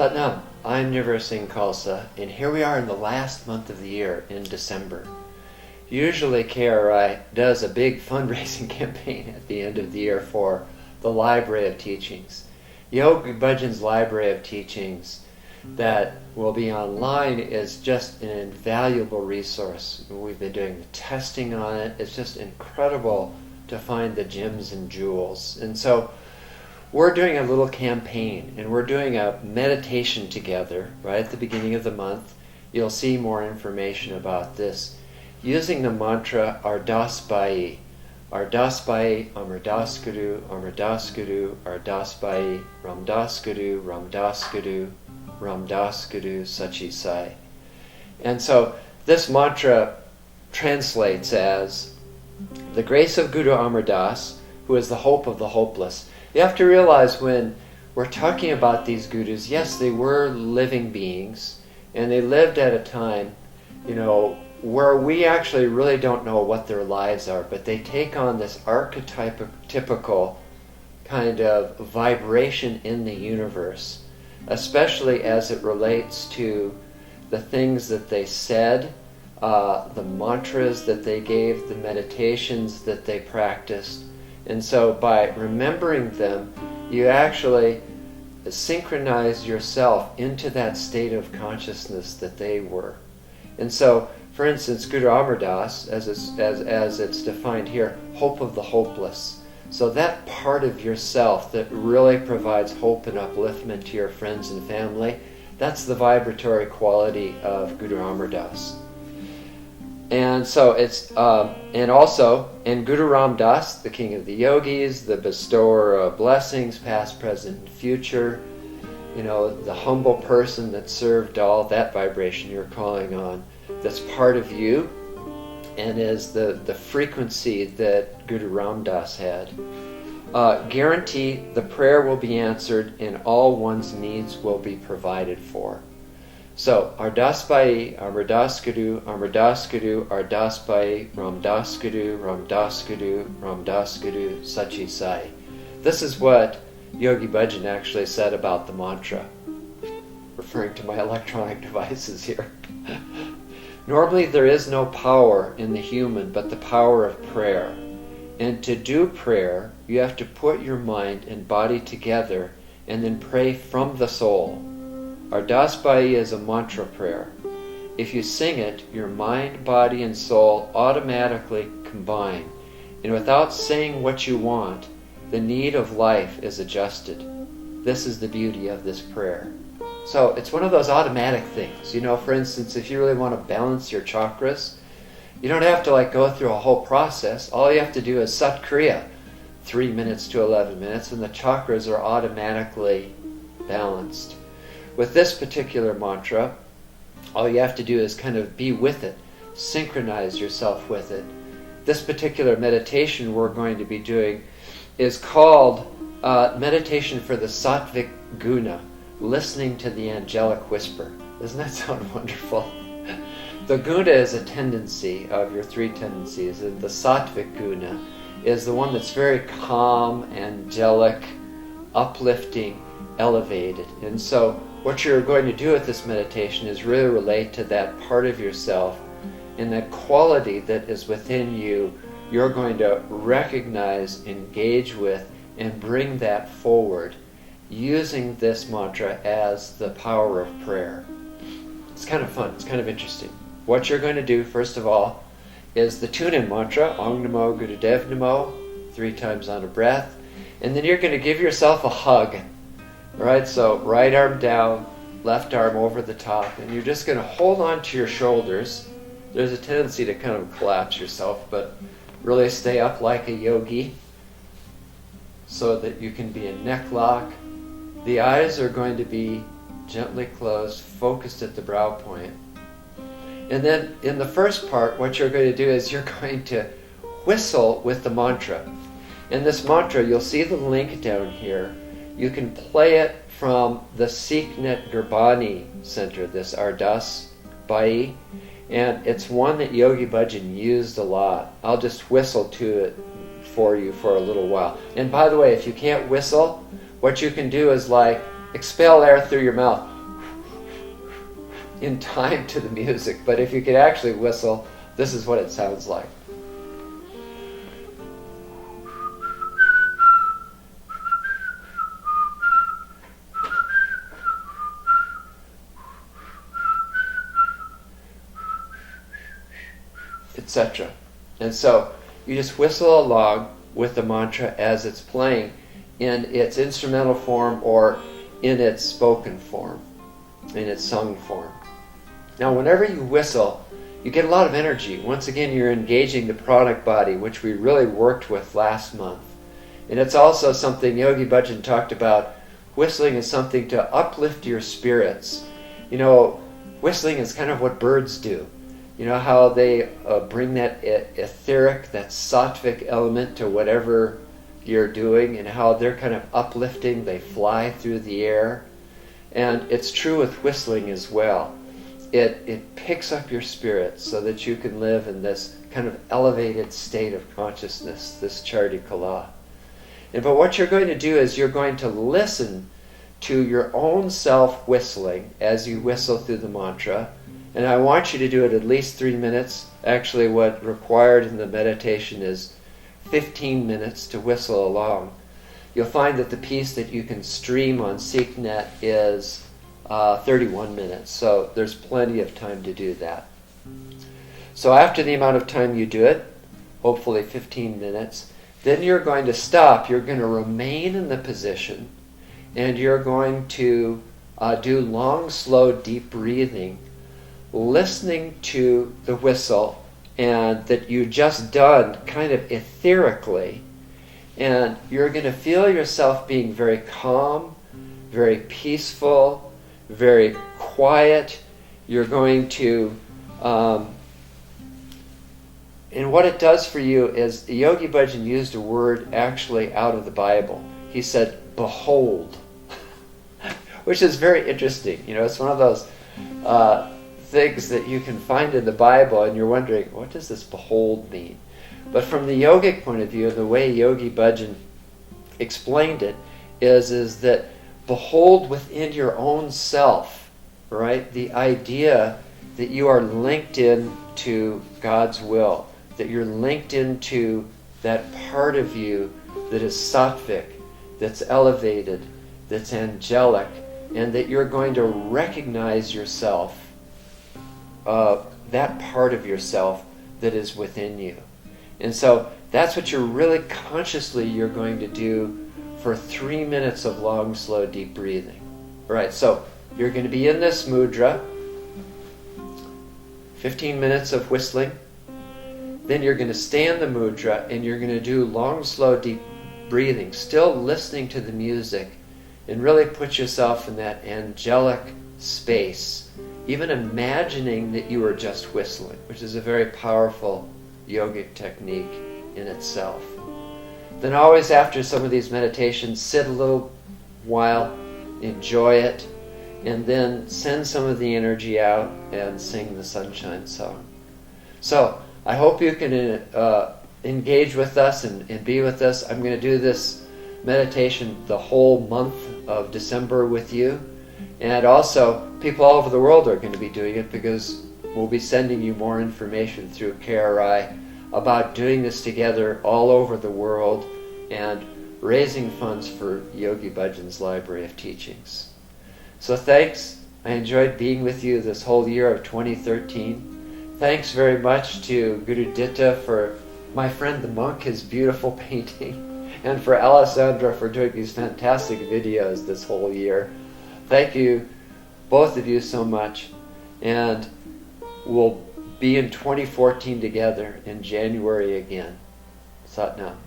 Satnam, I'm Nirvair Singh Khalsa, and here we are in the last month of the year, in December. Usually KRI does a big fundraising campaign at the end of the year for the Library of Teachings. Yogi Bhajan's Library of Teachings that will be online is just an invaluable resource. We've been doing the testing on it. It's just incredible to find the gems and jewels. And so we're doing a little campaign, and we're doing a meditation together right at the beginning of the month. You'll see more information about this using the mantra Ardas Bhaee. Ardas Bhaee, Amardas Guru, Amardas Guru, Ardas Bhaee, Ramdas Guru, Ramdas Guru, Ramdas Guru, Sachi Sai. And so this mantra translates as the grace of Guru Amardas, who is the hope of the hopeless. You have to realize when we're talking about these gurus, yes, they were living beings, and they lived at a time, where we actually really don't know what their lives are, but they take on this archetypical kind of vibration in the universe, especially as it relates to the things that they said, the mantras that they gave, the meditations that they practiced. And so by remembering them, you actually synchronize yourself into that state of consciousness that they were. And so, for instance, Guru Amardas, as it's defined here, hope of the hopeless. So that part of yourself that really provides hope and upliftment to your friends and family, that's the vibratory quality of Guru Amardas. And so it's, and Guru Ramdas, the king of the yogis, the bestower of blessings, past, present, and future, the humble person that served all, that vibration you're calling on, that's part of you, and is the frequency that Guru Ramdas had. Guarantee the prayer will be answered and all one's needs will be provided for. So, Ardas Bhaee, Amardas Guru, Amardas Guru, Ardas Bhaee, Ramdas Guru, Ramdas Guru, Ramdas Guru, Sachi Sai. This is what Yogi Bhajan actually said about the mantra, referring to my electronic devices here. Normally there is no power in the human but the power of prayer. And to do prayer, you have to put your mind and body together and then pray from the soul. Ardas Bhaee is a mantra prayer. If you sing it, your mind, body, and soul automatically combine. And without saying what you want, the need of life is adjusted. This is the beauty of this prayer. So it's one of those automatic things. For instance, if you really want to balance your chakras, you don't have to go through a whole process. All you have to do is Sat Kriya, 3 minutes to 11 minutes, and the chakras are automatically balanced. With this particular mantra, all you have to do is kind of be with it, synchronize yourself with it. This particular meditation we're going to be doing is called Meditation for the Sattvic Guna, listening to the angelic whisper. Doesn't that sound wonderful? The guna is a tendency of your three tendencies, and the Sattvic Guna is the one that's very calm, angelic, uplifting, elevated. And so what you're going to do with this meditation is really relate to that part of yourself and that quality that is within you. You're going to recognize, engage with, and bring that forward using this mantra as the power of prayer. It's kind of fun. It's kind of interesting. What you're going to do, first of all, is the tune-in mantra, Om Namo Gurudev Namo, 3 times on a breath. And then you're going to give yourself a hug. Right, so right arm down, left arm over the top, and you're just going to hold on to your shoulders. There's a tendency to kind of collapse yourself, but really stay up like a yogi so that you can be in neck lock. The eyes are going to be gently closed, focused at the brow point. And then in the first part, what you're going to do is you're going to whistle with the mantra. In this mantra, you'll see the link down here. You can play it from the Sikhnet Gurbani Center, this Ardas Bhaee, and it's one that Yogi Bhajan used a lot. I'll just whistle to it for you for a little while. And by the way, if you can't whistle, what you can do is expel air through your mouth. in time to the music, but if you could actually whistle, this is what it sounds like. Etc. And so you just whistle along with the mantra as it's playing in its instrumental form or in its spoken form, in its sung form. Now, whenever you whistle, you get a lot of energy. Once again, you're engaging the pranic body, which we really worked with last month. And it's also something Yogi Bhajan talked about. Whistling is something to uplift your spirits. You know, whistling is kind of what birds do. You know how they bring that etheric, that sattvic element to whatever you're doing, and how they're kind of uplifting, they fly through the air. And it's true with whistling as well. It picks up your spirit so that you can live in this kind of elevated state of consciousness, this Chardi Kala. But what you're going to do is you're going to listen to your own self whistling as you whistle through the mantra. And I want you to do it at least 3 minutes. Actually, what required in the meditation is 15 minutes to whistle along. You'll find that the piece that you can stream on Sikhnet is 31 minutes. So there's plenty of time to do that. So after the amount of time you do it, hopefully 15 minutes, then you're going to stop. You're going to remain in the position, and you're going to do long, slow, deep breathing, listening to the whistle and that you just done kind of etherically, and you're going to feel yourself being very calm, very peaceful, very quiet. You're going to and what it does for you is Yogi Bhajan used a word actually out of the Bible. He said behold, which is very interesting. You know, it's one of those things that you can find in the Bible, and you're wondering, what does this behold mean? But from the yogic point of view, the way Yogi Bhajan explained it is that behold within your own self, right? The idea that you are linked in to God's will, that you're linked into that part of you that is sattvic, that's elevated, that's angelic, and that you're going to recognize yourself, that part of yourself that is within you. And so that's what you're really consciously you're going to do for 3 minutes of long, slow, deep breathing. All right, so you're going to be in this mudra, 15 minutes of whistling. Then you're going to stay in the mudra, and you're going to do long, slow, deep breathing, still listening to the music, and really put yourself in that angelic space, even imagining that you are just whistling, which is a very powerful yogic technique in itself. Then always after some of these meditations, sit a little while, enjoy it, and then send some of the energy out and sing the Sunshine Song. So I hope you can engage with us and be with us. I'm going to do this meditation the whole month of December with you. And also, people all over the world are going to be doing it, because we'll be sending you more information through KRI about doing this together all over the world and raising funds for Yogi Bhajan's Library of Teachings. So thanks. I enjoyed being with you this whole year of 2013. Thanks very much to Guru Ditta for my friend the monk, his beautiful painting, and for Alessandra for doing these fantastic videos this whole year. Thank you, both of you, so much. And we'll be in 2014 together in January again. Sat Nam.